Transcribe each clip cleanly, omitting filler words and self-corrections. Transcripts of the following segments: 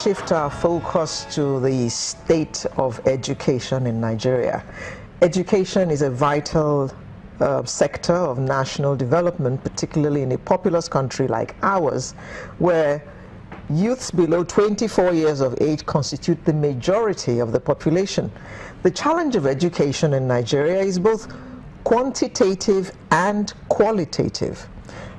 shift our focus to the state of education in Nigeria. Education is a vital sector of national development, particularly in a populous country like ours, where youths below 24 years of age constitute the majority of the population. The challenge of education in Nigeria is both quantitative and qualitative.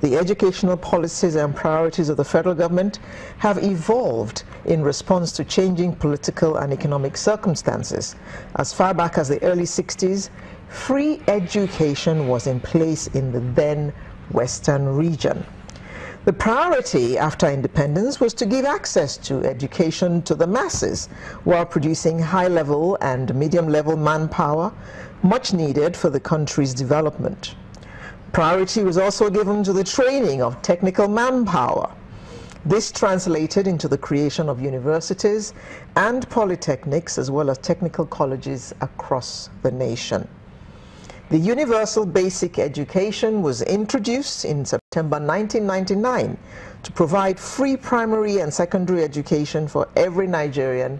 The educational policies and priorities of the federal government have evolved in response to changing political and economic circumstances. As far back as the early 60s, free education was in place in the then Western region. The priority after independence was to give access to education to the masses while producing high-level and medium-level manpower, much needed for the country's development. Priority was also given to the training of technical manpower. This translated into the creation of universities and polytechnics as well as technical colleges across the nation. The Universal Basic Education was introduced in September 1999 to provide free primary and secondary education for every Nigerian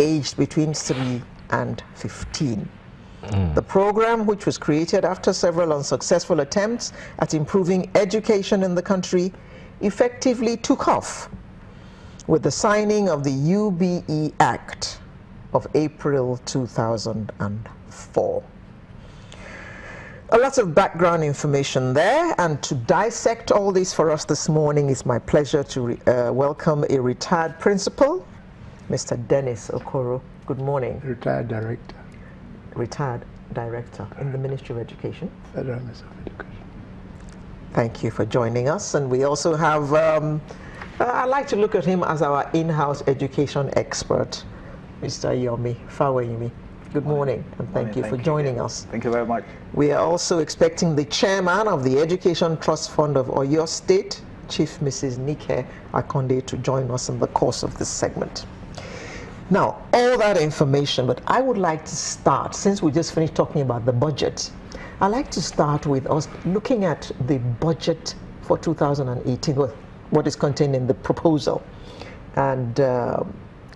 aged between 3 and 15. The program, which was created after several unsuccessful attempts at improving education in the country, effectively took off with the signing of the UBE Act of April 2004. A lot of background information there, and to dissect all this for us this morning, it's my pleasure to welcome a retired principal, Mr. Dennis Okoro. Good morning. Retired director. Retired director in the Ministry of Education. Federal Ministry of Education. Thank you for joining us. And we also have, I like to look at him as our in-house education expert, Mr. Yomi Faweyimi. Good morning, and thank you for joining us. Thank you very much. We are also expecting the chairman of the Education Trust Fund of Oyo State, Chief Mrs. Nike Akonde, to join us in the course of this segment. Now, all that information, but I would like to start, since we just finished talking about the budget, I'd like to start with us looking at the budget for 2018, what is contained in the proposal. And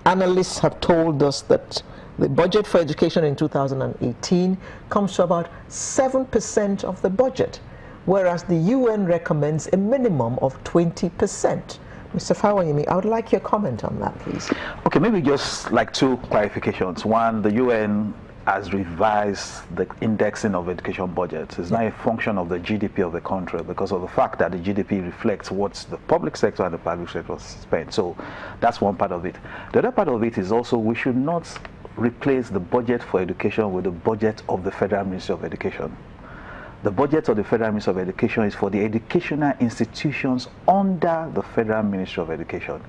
analysts have told us that the budget for education in 2018 comes to about 7% of the budget, whereas the UN recommends a minimum of 20%. Mr. Faweyimi, I would like your comment on that, please. Okay, maybe just like two clarifications. One, the UN has revised the indexing of education budgets. It's now a function of the GDP of the country because of the fact that the GDP reflects what the public sector and the private sector spend. So that's one part of it. The other part of it is also we should not replace the budget for education with the budget of the Federal Ministry of Education. The budget of the Federal Ministry of Education is for the educational institutions under the Federal Ministry of Education.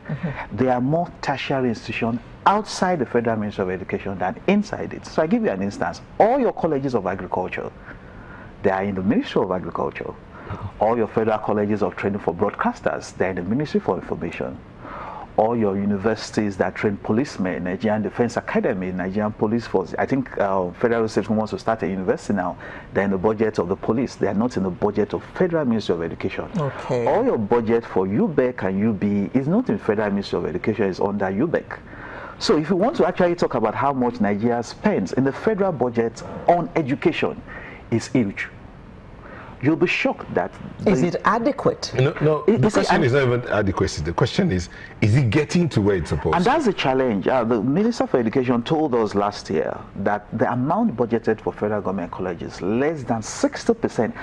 There are more tertiary institutions outside the Federal Ministry of Education than inside it. So I give you an instance. All your colleges of agriculture, they are in the Ministry of Agriculture. All your federal colleges of training for broadcasters, they are in the Ministry for Information. All your universities that train policemen, Nigerian Defense Academy, Nigerian Police Force. I think Federal State wants to start a university now. They're in the budget of the police. They are not in the budget of Federal Ministry of Education. Okay. All your budget for UBEC and UB is not in Federal Ministry of Education, it's under UBEC. So if you want to actually talk about how much Nigeria spends in the federal budget on education, it's huge. You'll be shocked that... Is it adequate? No, the question is not even adequacy. The question is it getting to where it's supposed to? And that's the challenge. The Minister for Education told us last year that the amount budgeted for federal government colleges, less than 60%.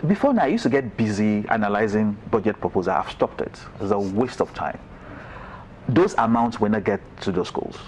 Before now, I used to get busy analyzing budget proposals. I've stopped it. It's a waste of time. Those amounts will not get to those schools.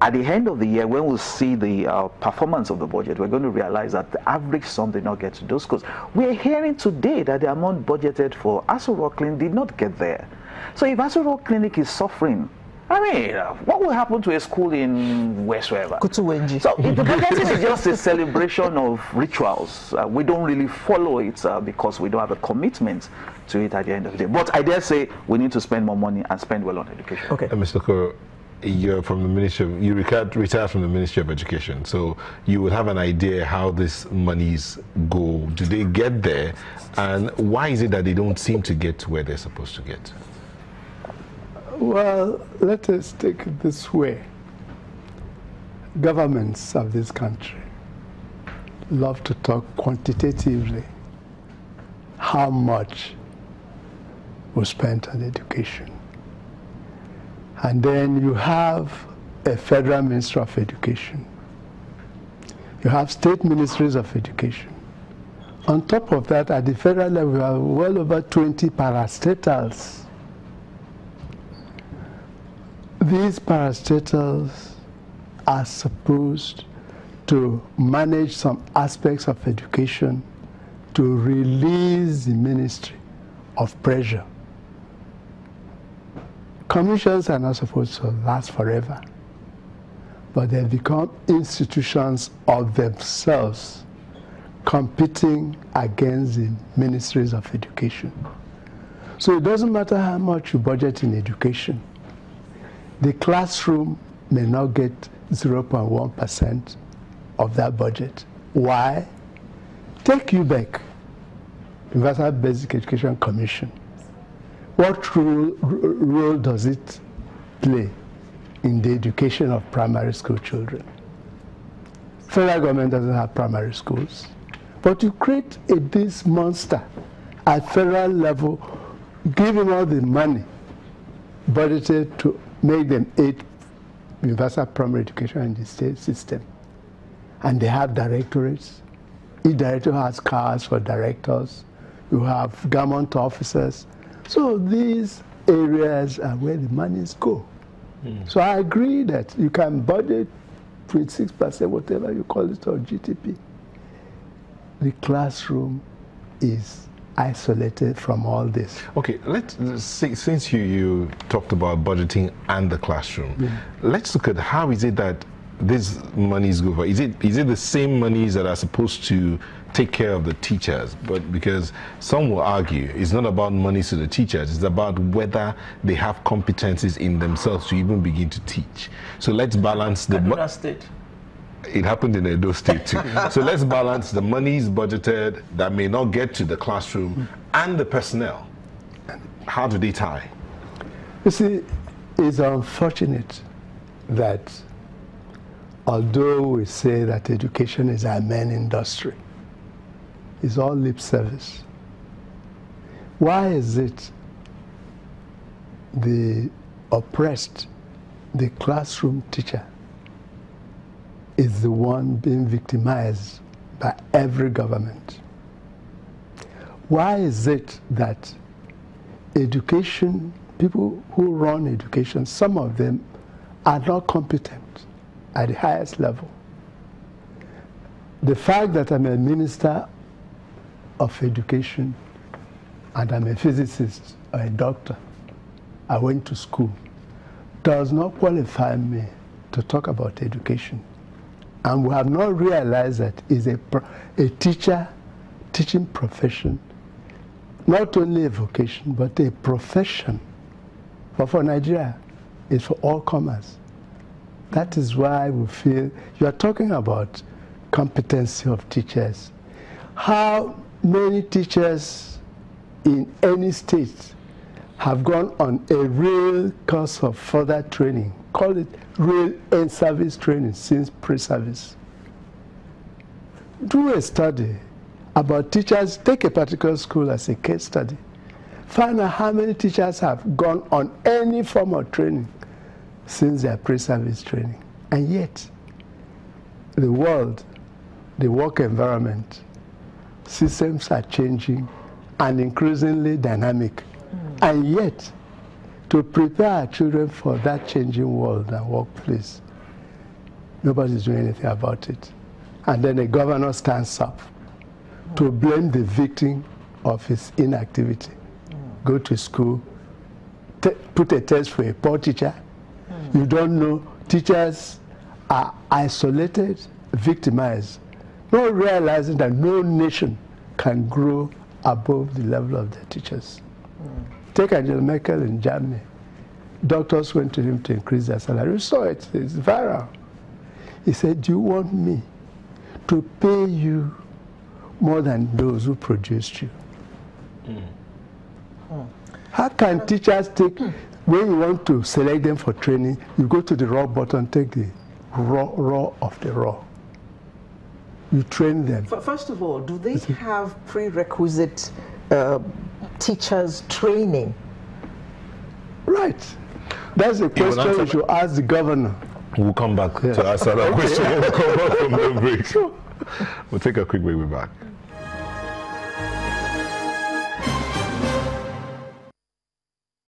At the end of the year, when we'll see the performance of the budget, we're going to realize that the average sum did not get to those schools. We're hearing today that the amount budgeted for Aso Rock Clinic did not get there. So if Aso Rock Clinic is suffering, I mean, what will happen to a school in wherever? Kutuwenji. So if the budget is just a celebration of rituals, we don't really follow it because we don't have a commitment to it at the end of the day. But I dare say we need to spend more money and spend well on education. Okay. Mr. Okoro, you're from the Ministry of, you retired from the Ministry of Education, so you would have an idea how these monies go. Do they get there, and why is it that they don't seem to get to where they're supposed to get? Well, let us take it this way. Governments of this country love to talk quantitatively how much was spent on education. And then you have a federal minister of education. You have state ministries of education. On top of that, at the federal level, we have well over 20 parastatals. These parastatals are supposed to manage some aspects of education to release the ministry of pressure. Commissions are not supposed to last forever, but they've become institutions of themselves, competing against the ministries of education. So it doesn't matter how much you budget in education. The classroom may not get 0.1% of that budget. Why? Take UBEC, Universal Basic Education Commission. What role does it play in the education of primary school children? Federal government doesn't have primary schools. But you create this monster at federal level, giving all the money budgeted to make them 8 universal primary education in the state system. And they have directorates. Each director has cars for directors. You have government officers. So these areas are where the monies go. So I agree that you can budget 26%, whatever you call it, or GDP. The classroom is isolated from all this. Okay, let's see, since you talked about budgeting and the classroom, let's look at how is it that these monies go for. Is it the same monies that are supposed to take care of the teachers? But because some will argue it's not about money to the teachers, it's about whether they have competencies in themselves to even begin to teach. So let's balance the Kaduna State. It happened in Edo State too. So let's balance the monies budgeted that may not get to the classroom and the personnel. How do they tie? You see, it's unfortunate that although we say that education is our main industry, it's all lip service. Why is it the oppressed, the classroom teacher, is the one being victimized by every government? Why is it that education, people who run education, some of them are not competent at the highest level? The fact that I'm a minister of education and I'm a physicist or a doctor, I went to school, does not qualify me to talk about education. And we have not realized that it's a teaching profession, not only a vocation, but a profession. But for Nigeria, it's for all comers. That is why we feel, you are talking about competency of teachers. How many teachers in any state have gone on a real course of further training, call it real in-service training since pre-service? Do a study about teachers, take a particular school as a case study. Find out how many teachers have gone on any form of training since their pre-service training. And yet, the world, the work environment, systems are changing and increasingly dynamic. And yet, to prepare our children for that changing world and workplace, nobody's doing anything about it. And then a governor stands up to blame the victim of his inactivity. Go to school, put a test for a poor teacher. You don't know, teachers are isolated, victimized, not realizing that no nation can grow above the level of their teachers. Take Angela Merkel in Germany. Doctors went to him to increase their salary. You saw it, it's viral. He said, do you want me to pay you more than those who produced you? How can teachers take when you want to select them for training, you go to the raw button, take the raw of the raw. You train them. First of all, do they have prerequisite teachers training? Right. That's a question you should ask the governor. We'll come back to answer that question when we come back from the break. We'll take a quick break. We're back.